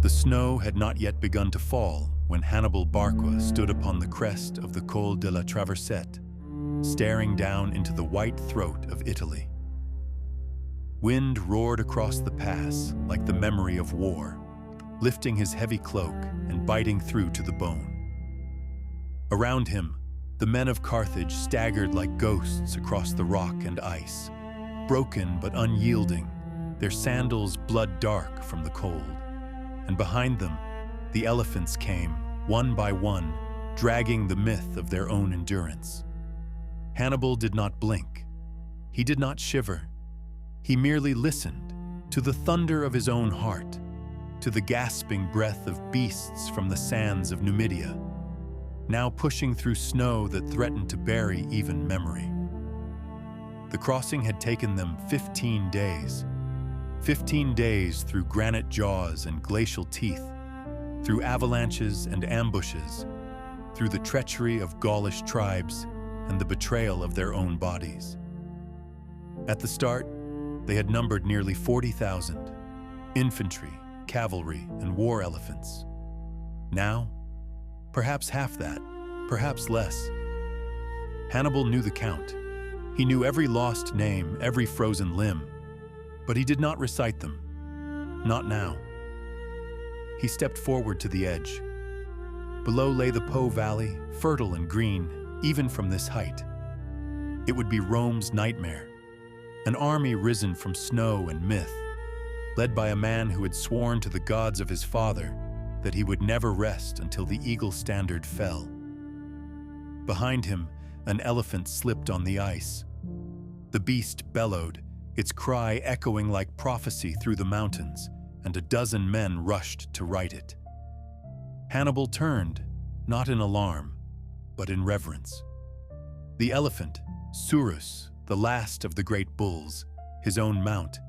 The snow had not yet begun to fall when Hannibal Barca stood upon the crest of the Col de la Traversette, staring down into the white throat of Italy. Wind roared across the pass like the memory of war, lifting his heavy cloak and biting through to the bone. Around him, the men of Carthage staggered like ghosts across the rock and ice, broken but unyielding, their sandals blood-dark from the cold. And behind them, the elephants came, one by one, dragging the myth of their own endurance. Hannibal did not blink. He did not shiver. He merely listened to the thunder of his own heart, to the gasping breath of beasts from the sands of Numidia, now pushing through snow that threatened to bury even memory. The crossing had taken them 15 days. 15 days through granite jaws and glacial teeth, through avalanches and ambushes, through the treachery of Gaulish tribes and the betrayal of their own bodies. At the start, they had numbered nearly 40,000, infantry, cavalry, and war elephants. Now, perhaps half that, perhaps less. Hannibal knew the count. He knew every lost name, every frozen limb, but he did not recite them. Not now. He stepped forward to the edge. Below lay the Po Valley, fertile and green, even from this height. It would be Rome's nightmare, an army risen from snow and myth, led by a man who had sworn to the gods of his father that he would never rest until the eagle standard fell. Behind him, an elephant slipped on the ice. The beast bellowed, its cry echoing like prophecy through the mountains, and a dozen men rushed to right it. Hannibal turned, not in alarm, but in reverence. The elephant, Surus, the last of the great bulls, his own mount,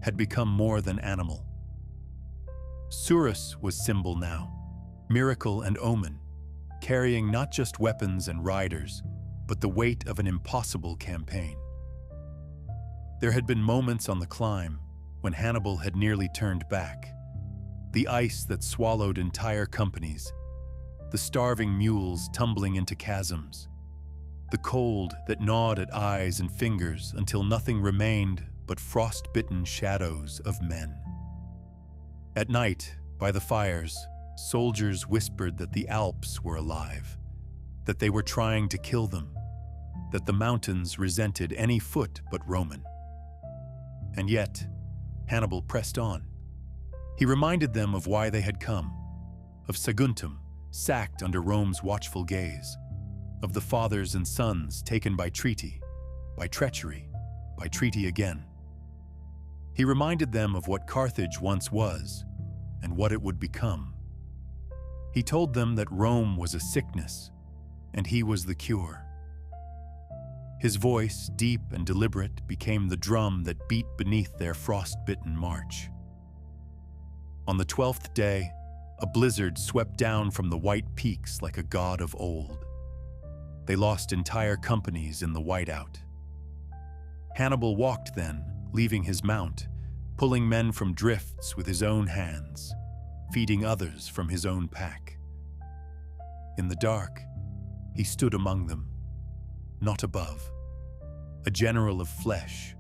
had become more than animal. Surus was symbol now, miracle and omen, carrying not just weapons and riders, but the weight of an impossible campaign. There had been moments on the climb when Hannibal had nearly turned back. The ice that swallowed entire companies, the starving mules tumbling into chasms, the cold that gnawed at eyes and fingers until nothing remained but frost-bitten shadows of men. At night, by the fires, soldiers whispered that the Alps were alive, that they were trying to kill them, that the mountains resented any foot but Roman. And yet, Hannibal pressed on. He reminded them of why they had come, of Saguntum, sacked under Rome's watchful gaze, of the fathers and sons taken by treaty, by treachery, by treaty again. He reminded them of what Carthage once was and what it would become. He told them that Rome was a sickness, and he was the cure. His voice, deep and deliberate, became the drum that beat beneath their frost-bitten march. On the 12th day, a blizzard swept down from the white peaks like a god of old. They lost entire companies in the whiteout. Hannibal walked then, leaving his mount, pulling men from drifts with his own hands, feeding others from his own pack. In the dark, he stood among them, not above, a general of flesh,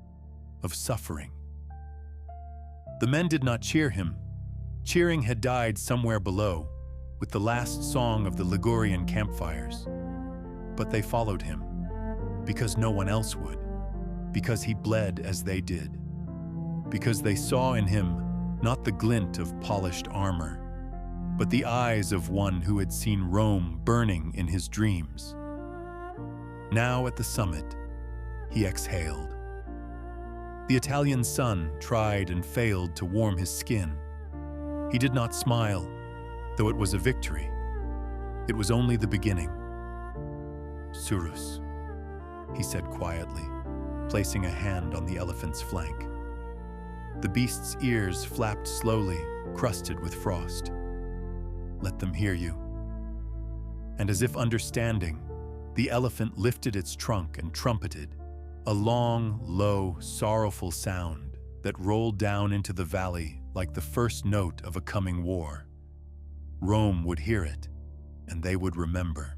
of suffering. The men did not cheer him. Cheering had died somewhere below, with the last song of the Ligurian campfires. But they followed him, because no one else would, because he bled as they did, because they saw in him not the glint of polished armor, but the eyes of one who had seen Rome burning in his dreams. Now at the summit, he exhaled. The Italian sun tried and failed to warm his skin. He did not smile, though it was a victory. It was only the beginning. Surus, he said quietly, placing a hand on the elephant's flank. The beast's ears flapped slowly, crusted with frost. Let them hear you. And as if understanding, the elephant lifted its trunk and trumpeted, a long, low, sorrowful sound that rolled down into the valley like the first note of a coming war. Rome would hear it, and they would remember.